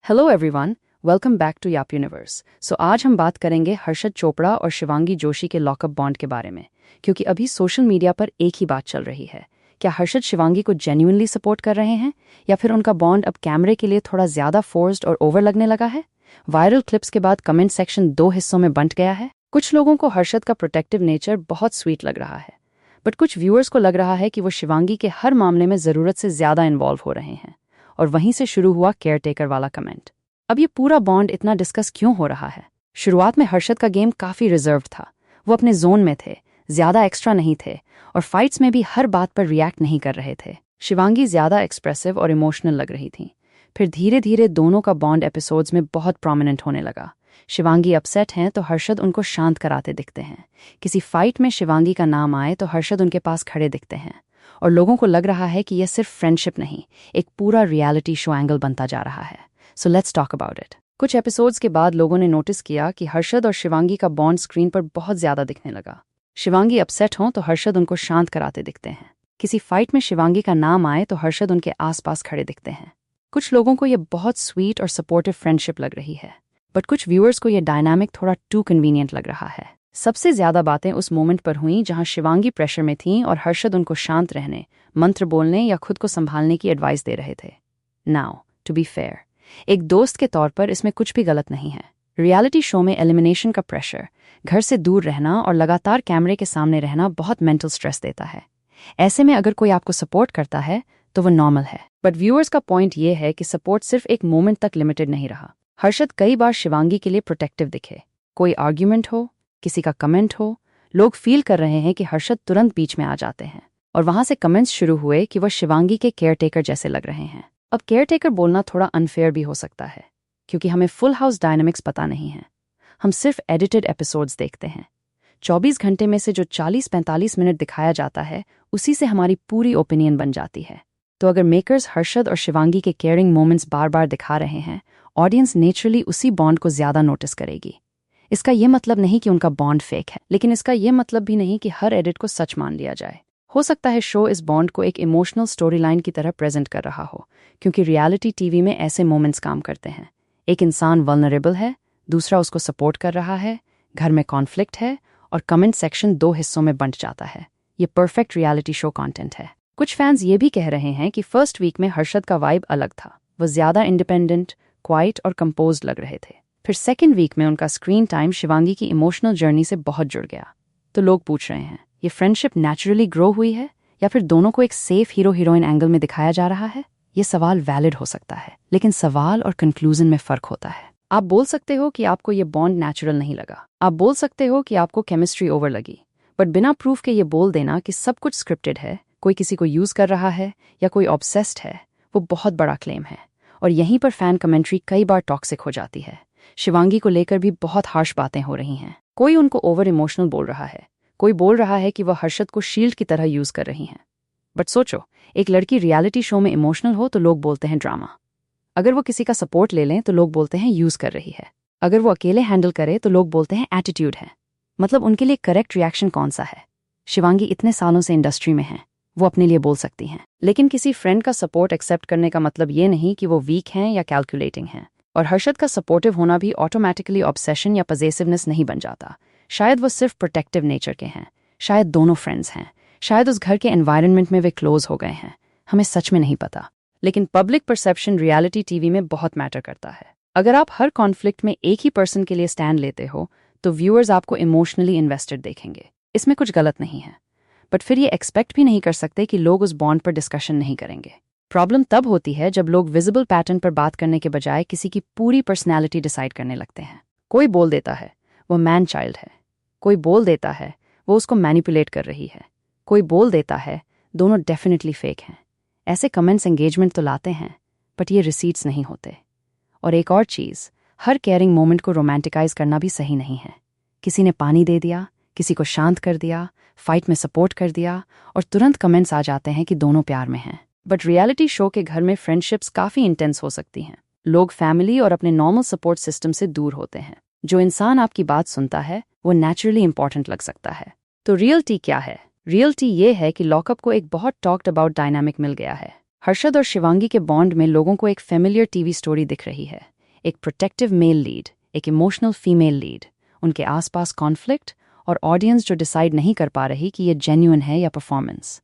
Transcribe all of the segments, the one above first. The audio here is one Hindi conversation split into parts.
Hello everyone, welcome back to yap universe. So आज हम बात करेंगे हर्षद चोपड़ा और शिवांगी जोशी के लॉकअप बॉन्ड के बारे में, क्योंकि अभी सोशल मीडिया पर एक ही बात चल रही है। क्या हर्षद शिवांगी को जेन्युइनली सपोर्ट कर रहे हैं या फिर उनका बॉन्ड अब कैमरे के लिए थोड़ा ज्यादा फोर्स्ड और ओवर लगने लगा है? वायरल क्लिप्स के बाद कमेंट सेक्शन दो हिस्सों में बंट गया है। कुछ लोगों को हर्षद का प्रोटेक्टिव नेचर बहुत स्वीट लग रहा है, बट कुछ व्यूअर्स को लग रहा है कि वो शिवांगी के हर मामले में जरूरत से ज्यादा इन्वॉल्व हो रहे हैं। और वहीं से शुरू हुआ केयरटेकर वाला कमेंट। अब ये पूरा बॉन्ड इतना डिस्कस क्यों हो रहा है? शुरुआत में हर्षद का गेम काफी रिजर्व था। वो अपने जोन में थे, ज्यादा एक्स्ट्रा नहीं थे, और फाइट्स में भी हर बात पर रिएक्ट नहीं कर रहे थे। शिवांगी ज्यादा एक्सप्रेसिव और इमोशनल लग रही थी। फिर धीरे धीरे दोनों का बॉन्ड एपिसोड्स में बहुत प्रोमिनेंट होने लगा। शिवांगी अपसेट हैं तो हर्षद उनको शांत कराते दिखते हैं। किसी फाइट में शिवांगी का नाम आए तो हर्षद उनके पास खड़े दिखते हैं। और लोगों को लग रहा है कि यह सिर्फ फ्रेंडशिप नहीं, एक पूरा रियलिटी शो एंगल बनता जा रहा है। So let's talk about it. कुछ एपिसोड्स के बाद लोगों ने नोटिस किया कि हर्षद और शिवांगी का बॉन्ड स्क्रीन पर बहुत ज्यादा दिखने लगा। शिवांगी अपसेट हों तो हर्षद उनको शांत कराते दिखते हैं। किसी फाइट में शिवांगी का नाम आए तो हर्षद उनके आसपास खड़े दिखते हैं। कुछ लोगों को यह बहुत स्वीट और सपोर्टिव फ्रेंडशिप लग रही है, बट कुछ व्यूअर्स को यह डायनामिक थोड़ा टू कन्वीनियंट लग रहा है। सबसे ज्यादा बातें उस मोमेंट पर हुई जहां शिवांगी प्रेशर में थीं और हर्षद उनको शांत रहने, मंत्र बोलने या खुद को संभालने की एडवाइस दे रहे थे। नाउ टू बी फेयर, एक दोस्त के तौर पर इसमें कुछ भी गलत नहीं है। रियलिटी शो में एलिमिनेशन का प्रेशर, घर से दूर रहना और लगातार कैमरे के सामने रहना बहुत मेंटल स्ट्रेस देता है। ऐसे में अगर कोई आपको सपोर्ट करता है तो वो नॉर्मल है। बट व्यूअर्स का पॉइंट ये है कि सपोर्ट सिर्फ एक मोमेंट तक लिमिटेड नहीं रहा। हर्षद कई बार शिवांगी के लिए प्रोटेक्टिव दिखे। कोई आर्ग्यूमेंट हो, किसी का कमेंट हो, लोग फील कर रहे हैं कि हर्षद तुरंत बीच में आ जाते हैं। और वहां से कमेंट्स शुरू हुए कि वह शिवांगी के केयरटेकर जैसे लग रहे हैं। अब केयरटेकर बोलना थोड़ा अनफेयर भी हो सकता है, क्योंकि हमें फुल हाउस डायनामिक्स पता नहीं है। हम सिर्फ एडिटेड एपिसोड्स देखते हैं। 24 घंटे में से जो 40-45 मिनट दिखाया जाता है, उसी से हमारी पूरी ओपिनियन बन जाती है। तो अगर मेकर्स हर्षद और शिवांगी के केयरिंग मोमेंट्स बार बार दिखा रहे हैं, ऑडियंस नेचुरली उसी बॉन्ड को ज्यादा नोटिस करेगी। इसका यह मतलब नहीं कि उनका बॉन्ड फेक है, लेकिन इसका यह मतलब भी नहीं कि हर एडिट को सच मान लिया जाए। हो सकता है शो इस बॉन्ड को एक इमोशनल स्टोरी लाइन की तरह प्रेजेंट कर रहा हो, क्योंकि रियलिटी टीवी में ऐसे मोमेंट्स काम करते हैं। एक इंसान वल्नरेबल है, दूसरा उसको सपोर्ट कर रहा है, घर में कॉन्फ्लिक्ट है, और कमेंट सेक्शन दो हिस्सों में बंट जाता है। ये परफेक्ट रियलिटी शो कंटेंट है। कुछ फैंस ये भी कह रहे हैं कि फर्स्ट वीक में हर्षद का वाइब अलग था। वो ज्यादा इंडिपेंडेंट, क्वाइट और कंपोज्ड लग रहे थे। फिर सेकेंड वीक में उनका स्क्रीन टाइम शिवांगी की इमोशनल जर्नी से बहुत जुड़ गया। तो लोग पूछ रहे हैं, ये फ्रेंडशिप नेचुरली ग्रो हुई है या फिर दोनों को एक सेफ हीरो हीरोइन एंगल में दिखाया जा रहा है? ये सवाल वैलिड हो सकता है, लेकिन सवाल और कंक्लूजन में फर्क होता है। आप बोल सकते हो कि आपको ये बॉन्ड नेचुरल नहीं लगा। आप बोल सकते हो कि आपको केमिस्ट्री ओवर लगी। बट बिना प्रूफ के ये बोल देना कि सब कुछ स्क्रिप्टेड है, कोई किसी को यूज कर रहा है या कोई ऑब्सेस्ड है, वो बहुत बड़ा क्लेम है। और यहीं पर फैन कमेंट्री कई बार टॉक्सिक हो जाती है। शिवांगी को लेकर भी बहुत हार्श बातें हो रही हैं। कोई उनको ओवर इमोशनल बोल रहा है, कोई बोल रहा है कि वह हर्षद को शील्ड की तरह यूज कर रही हैं। बट सोचो, एक लड़की रियलिटी शो में इमोशनल हो तो लोग बोलते हैं ड्रामा। अगर वो किसी का सपोर्ट ले लें तो लोग बोलते हैं यूज कर रही है। अगर वो अकेले हैंडल करे तो लोग बोलते हैं एटीट्यूड है। मतलब उनके लिए करेक्ट रिएक्शन कौन सा है? शिवांगी इतने सालों से इंडस्ट्री में है, वो अपने लिए बोल सकती हैं। लेकिन किसी फ्रेंड का सपोर्ट एक्सेप्ट करने का मतलब ये नहीं कि वो वीक हैं या कैलकुलेटिंग हैं। और हर्षद का सपोर्टिव होना भी ऑटोमेटिकली ऑब्सेशन या पजेसिवनेस नहीं बन जाता। शायद वो सिर्फ प्रोटेक्टिव नेचर के हैं, शायद दोनों फ्रेंड्स हैं, शायद उस घर के एनवायरनमेंट में वे क्लोज हो गए हैं। हमें सच में नहीं पता। लेकिन पब्लिक परसेप्शन रियलिटी टीवी में बहुत मैटर करता है। अगर आप हर कॉन्फ्लिक्ट में एक ही पर्सन के लिए स्टैंड लेते हो तो व्यूअर्स आपको इमोशनली इन्वेस्टेड देखेंगे। इसमें कुछ गलत नहीं है, बट फिर ये एक्सपेक्ट भी नहीं कर सकते कि लोग उस बॉन्ड पर डिस्कशन नहीं करेंगे। प्रॉब्लम तब होती है जब लोग विजिबल पैटर्न पर बात करने के बजाय किसी की पूरी पर्सनैलिटी डिसाइड करने लगते हैं। कोई बोल देता है वो मैन चाइल्ड है, कोई बोल देता है वो उसको मैनिपुलेट कर रही है, कोई बोल देता है दोनों डेफिनेटली फेक हैं। ऐसे कमेंट्स एंगेजमेंट तो लाते हैं, बट ये रिसीट्स नहीं होते। और एक और चीज़, हर केयरिंग मोमेंट को रोमांटिकाइज करना भी सही नहीं है। किसी ने पानी दे दिया, किसी को शांत कर दिया, फाइट में सपोर्ट कर दिया, और तुरंत कमेंट्स आ जाते हैं कि दोनों प्यार में हैं। बट रियलिटी शो के घर में फ्रेंडशिप्स काफ़ी इंटेंस हो सकती हैं। लोग फैमिली और अपने नॉर्मल सपोर्ट सिस्टम से दूर होते हैं। जो इंसान आपकी बात सुनता है वो नेचुरली इंपॉर्टेंट लग सकता है। तो रियलिटी क्या है? रियलिटी ये है कि लॉकअप को एक बहुत टॉक्ड अबाउट डायनामिक मिल गया है। हर्षद और शिवांगी के बॉन्ड में लोगों को एक फेमिलियर टीवी स्टोरी दिख रही है, एक प्रोटेक्टिव मेल लीड, एक इमोशनल फीमेल लीड, उनके आसपास कॉन्फ्लिक्ट और ऑडियंस जो डिसाइड नहीं कर पा रही कि ये जेन्युइन है या परफॉर्मेंस।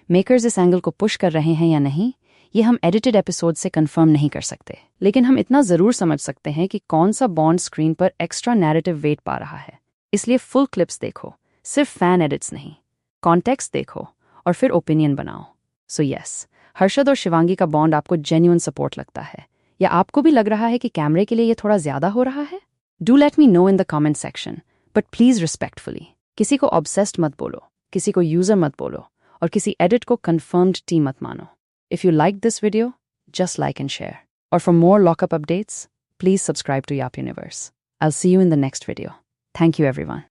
मेकर्स इस एंगल को पुश कर रहे हैं या नहीं, ये हम एडिटेड एपिसोड से कंफर्म नहीं कर सकते, लेकिन हम इतना ज़रूर समझ सकते हैं कि कौन सा बॉन्ड स्क्रीन पर एक्स्ट्रा नैरेटिव वेट पा रहा है। इसलिए फुल क्लिप्स देखो, सिर्फ फैन एडिट्स नहीं, कॉन्टेक्स्ट देखो और फिर ओपिनियन बनाओ। सो यस, हर्षद और शिवांगी का बॉन्ड आपको जेन्युइन सपोर्ट लगता है, या आपको भी लग रहा है कि कैमरे के लिए ये थोड़ा ज्यादा हो रहा है? Do let me know in the comment section, but please respectfully. किसी को ऑब्सेस्ड मत बोलो, किसी को यूजर मत बोलो, और किसी एडिट को कंफर्म्ड टी मत मानो। If you liked this video, just like and share. Or for more lockup updates, please subscribe to Yap Universe. I'll see you in the next video. Thank you, everyone.